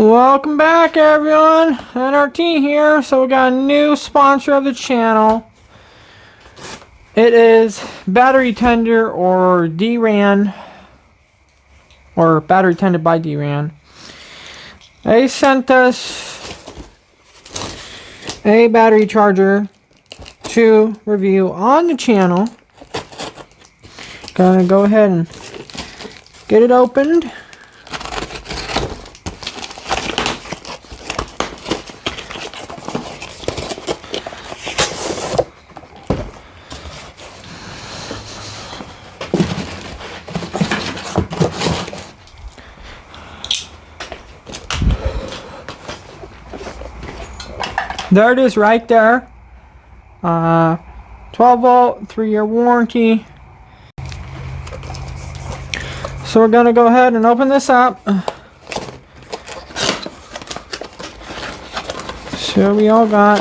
Welcome back, everyone. N.R.T here. So we got a new sponsor of the channel. It is Battery Tender, or DRAN, or Battery Tended by DRAN. They sent us a battery charger to review on the channel. Gonna go ahead and get it opened. There it is right there. 12 volt, 3-year warranty. So we're going to go ahead and open this up. So we all got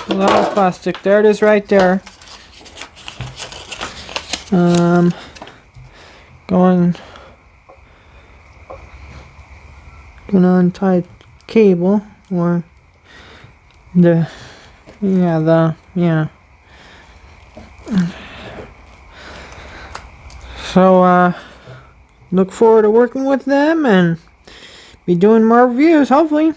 a lot of plastic. There it is right there. Gonna untie cable, or so look forward to working with them and be doing more reviews, hopefully.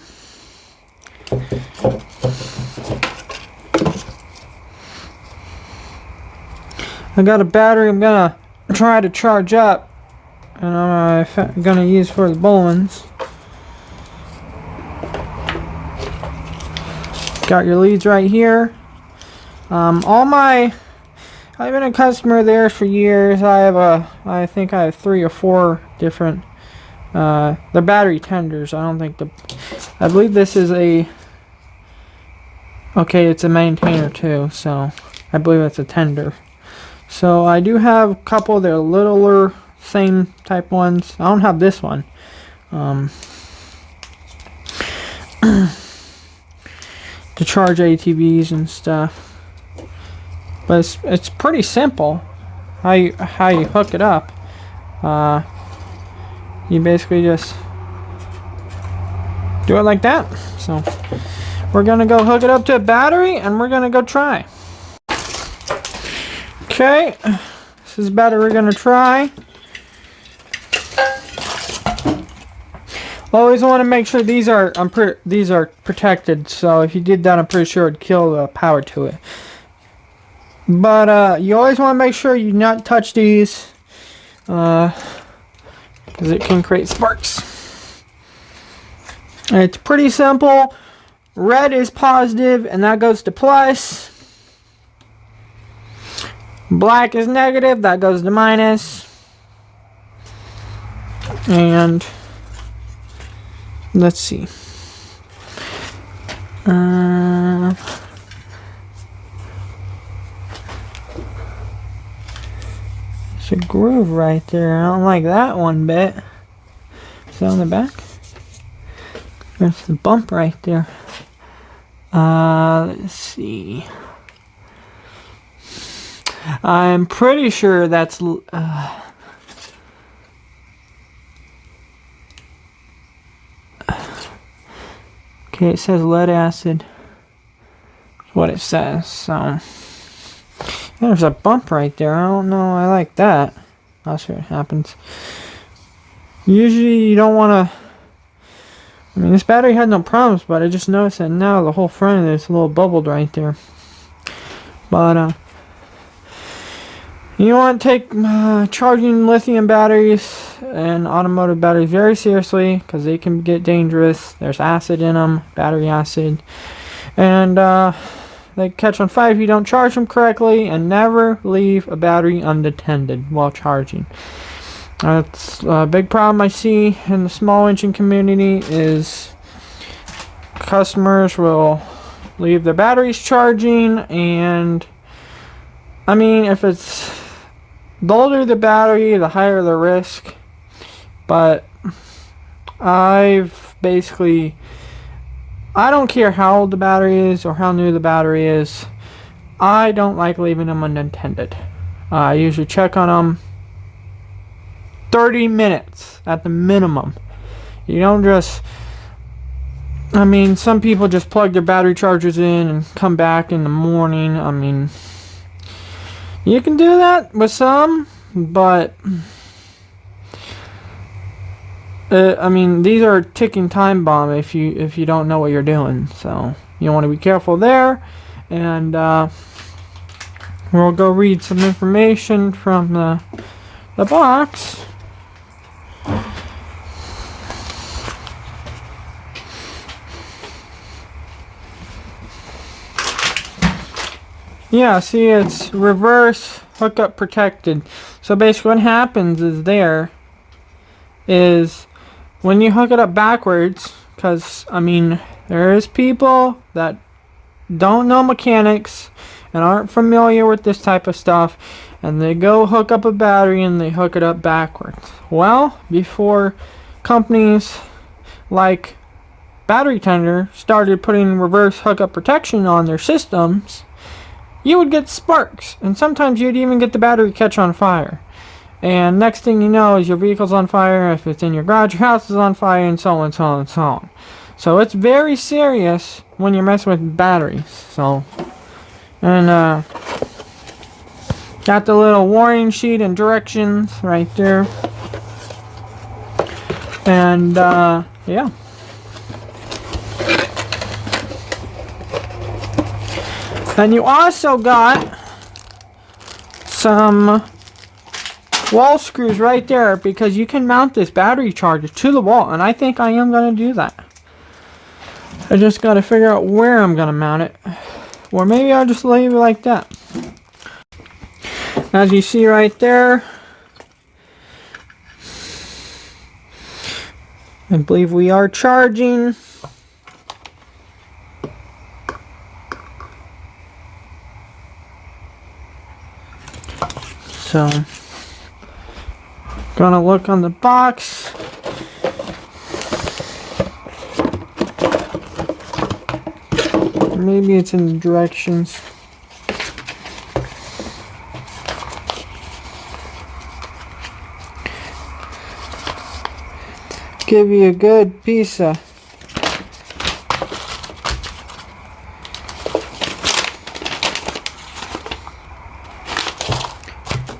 I got a battery I'm gonna try to charge up, and I'm gonna use for the Bollins. Got your leads right here. I've been a customer there for years. I think I have 3 or 4 different, they're battery tenders. I believe this is it's a maintainer too, so I believe it's a tender. So I do have a couple of their littler, same type ones. I don't have this one. To charge ATVs and stuff. But it's pretty simple how you hook it up. You basically just do it like that. So we're gonna go hook it up to a battery and we're gonna go try. Okay, this is the battery we're gonna try. Always want to make sure these are protected. So if you did that, I'm pretty sure it'd kill the power to it. But you always want to make sure you not touch these, because it can create sparks. It's pretty simple. Red is positive, and that goes to plus. Black is negative, that goes to minus. And let's see. There's a groove right there. I don't like that one bit. Is that on the back? There's the bump right there. Let's see. I'm pretty sure that's okay, it says lead acid. That's what it says. So there's a bump right there. I don't know. I like that. I'll see what happens. Usually you don't want to. I mean, this battery had no problems, but I just noticed that now the whole front of it is a little bubbled right there. But you want to take charging lithium batteries and automotive batteries very seriously, because they can get dangerous. There's acid in them, battery acid, and they catch on fire if you don't charge them correctly. And never leave a battery unattended while charging. That's a big problem I see in the small engine community, is customers will leave their batteries charging. And I mean, if it's the older the battery, the higher the risk. But I've basically I don't care how old the battery is or how new the battery is. I don't like leaving them unattended. I usually check on them 30 minutes at the minimum. You don't just... I mean, some people just plug their battery chargers in and come back in the morning. I mean, you can do that with some, but... I mean, these are a ticking time bomb if you don't know what you're doing. So you want to be careful there. And we'll go read some information from the box. Yeah, see, it's reverse hookup protected. So basically what happens is when you hook it up backwards, because I mean there is people that don't know mechanics and aren't familiar with this type of stuff, and they go hook up a battery and they hook it up backwards. Well, before companies like Battery Tender started putting reverse hookup protection on their systems, you would get sparks, and sometimes you'd even get the battery catch on fire. And next thing you know is your vehicle's on fire. If it's in your garage, your house is on fire, and so on, so on, so on. So it's very serious when you're messing with batteries. So, and got the little warning sheet and directions right there. And yeah. And you also got some wall screws right there, because you can mount this battery charger to the wall, and I think I am going to do that. I just got to figure out where I'm going to mount it, or maybe I'll just leave it like that. As you see right there, I believe we are charging. So gonna look on the box. Maybe it's in the directions. Give you a good piece of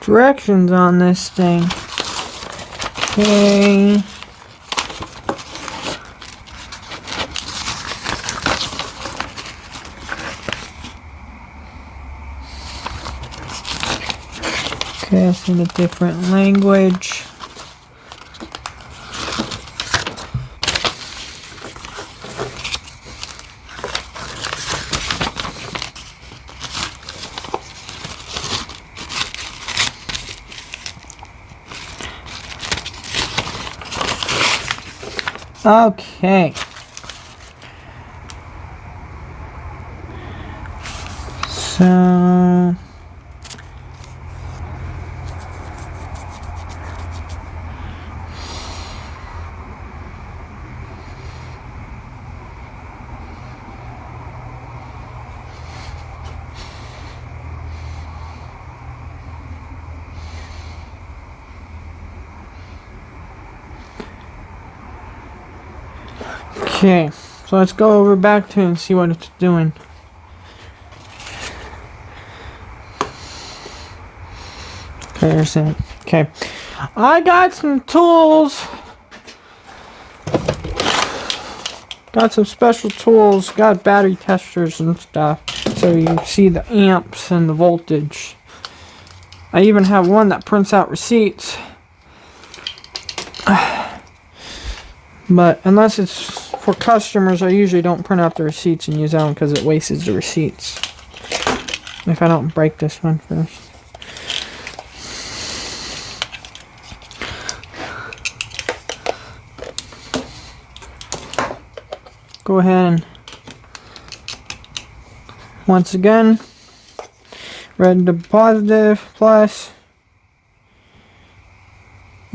directions on this thing. Okay. Okay, it's in a different language. Okay. So okay, so let's go over back to it and see what it's doing. Okay, there's it. Okay, I got some tools. Got some special tools. Got battery testers and stuff, so you can see the amps and the voltage. I even have one that prints out receipts. But unless it's for customers, I usually don't print out the receipts and use that one because it wastes the receipts. If I don't break this one first. Go ahead and once again, red to positive, plus.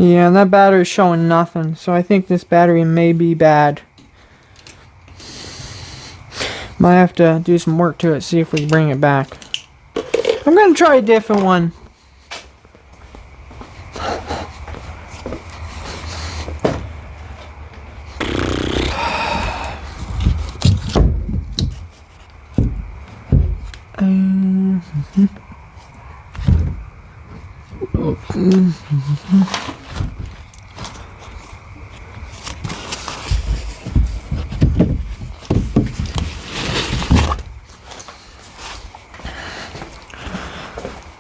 Yeah, that battery is showing nothing, so I think this battery may be bad. Might have to do some work to it, see if we can bring it back. I'm gonna try a different one.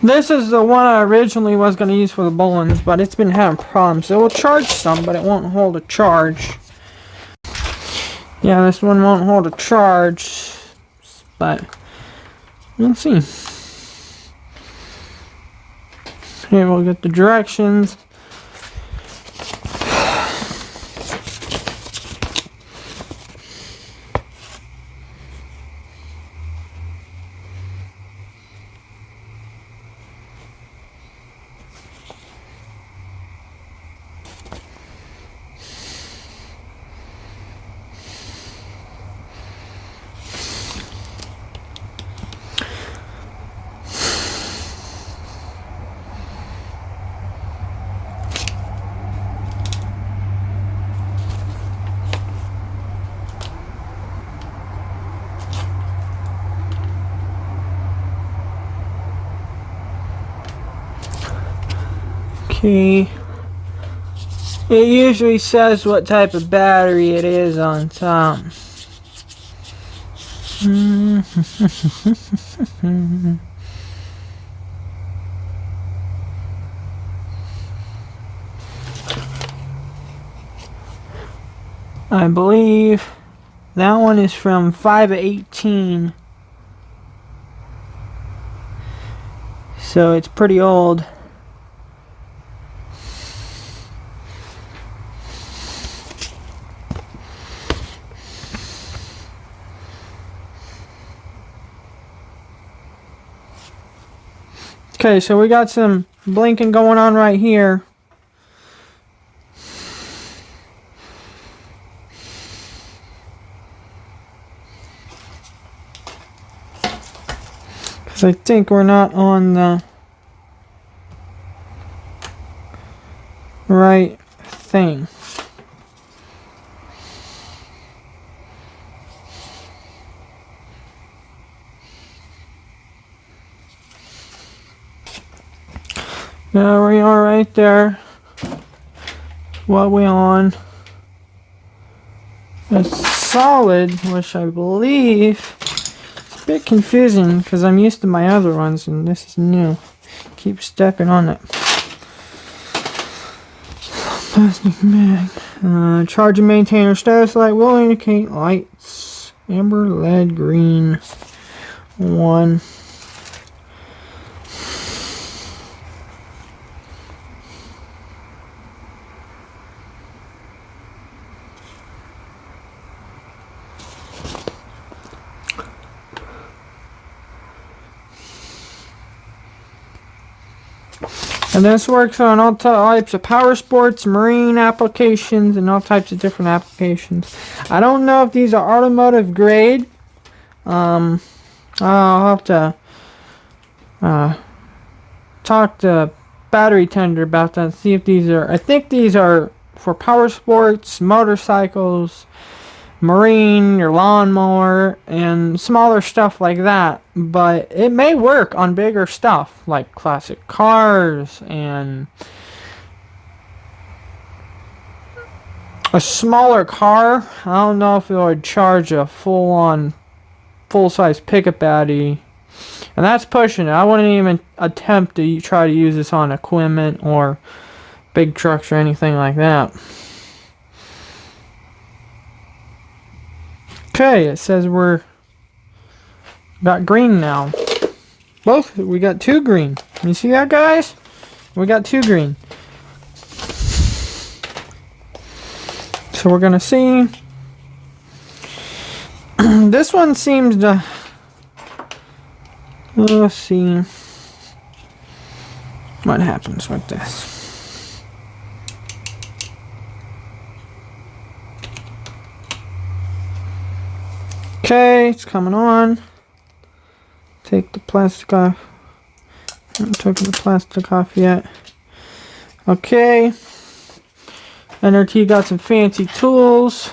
This is the one I originally was going to use for the Bollens, but it's been having problems. It will charge some, but it won't hold a charge. Yeah, this one won't hold a charge, but we'll see. Here we'll get the directions. Okay. It usually says what type of battery it is on top. I believe that one is from 5/18. So it's pretty old. Okay, so we got some blinking going on right here. Because I think we're not on the right thing. There we are right there. What we on? It's solid, which I believe it's a bit confusing because I'm used to my other ones and this is new. Keep stepping on it. Plastic bag. Charge and maintainer status light will indicate lights. Amber, lead, green. 1. And this works on all types of power sports, marine applications, and all types of different applications. I don't know if these are automotive grade. I'll have to talk to battery tender about that. See if these are. I think these are for power sports, motorcycles, marine, your lawnmower, and smaller stuff like that. But it may work on bigger stuff like classic cars and a smaller car. I don't know if it would charge a full-size pickup battery, and that's pushing it. I wouldn't even attempt to try to use this on equipment or big trucks or anything like that. Okay, it says we're got green now. We got 2 green. You see that, guys? We got 2 green. So we're gonna see. This one seems to. Let's see what happens with this. Okay, it's coming on. Take the plastic off. I haven't taken the plastic off yet. Okay. N.R.T got some fancy tools.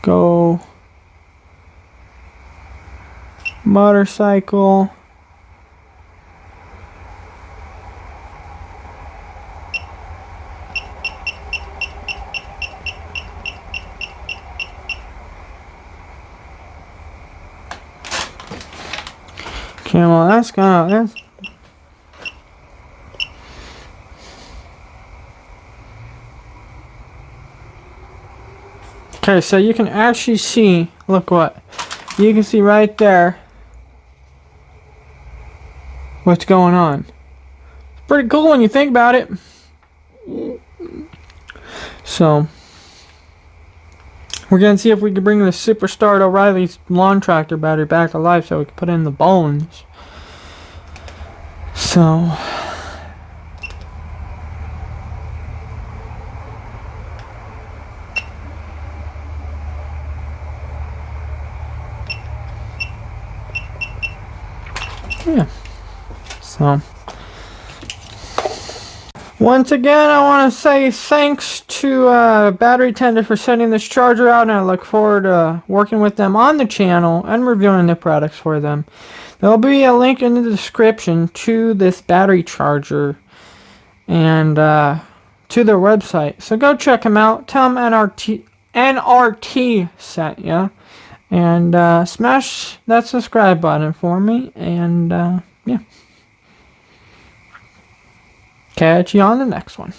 Go motorcycle. Okay, well that's gone. That's okay, so you can actually see, look what, you can see right there what's going on. It's pretty cool when you think about it. So, we're going to see if we can bring the Superstar O'Reilly's lawn tractor battery back to life so we can put in the bones. So, yeah. So, once again, I want to say thanks to Battery Tender for sending this charger out, and I look forward to working with them on the channel and reviewing the products for them. There'll be a link in the description to this battery charger and to their website. So go check them out. Tell them N.R.T sent ya. And smash that subscribe button for me. And yeah. Catch you on the next one.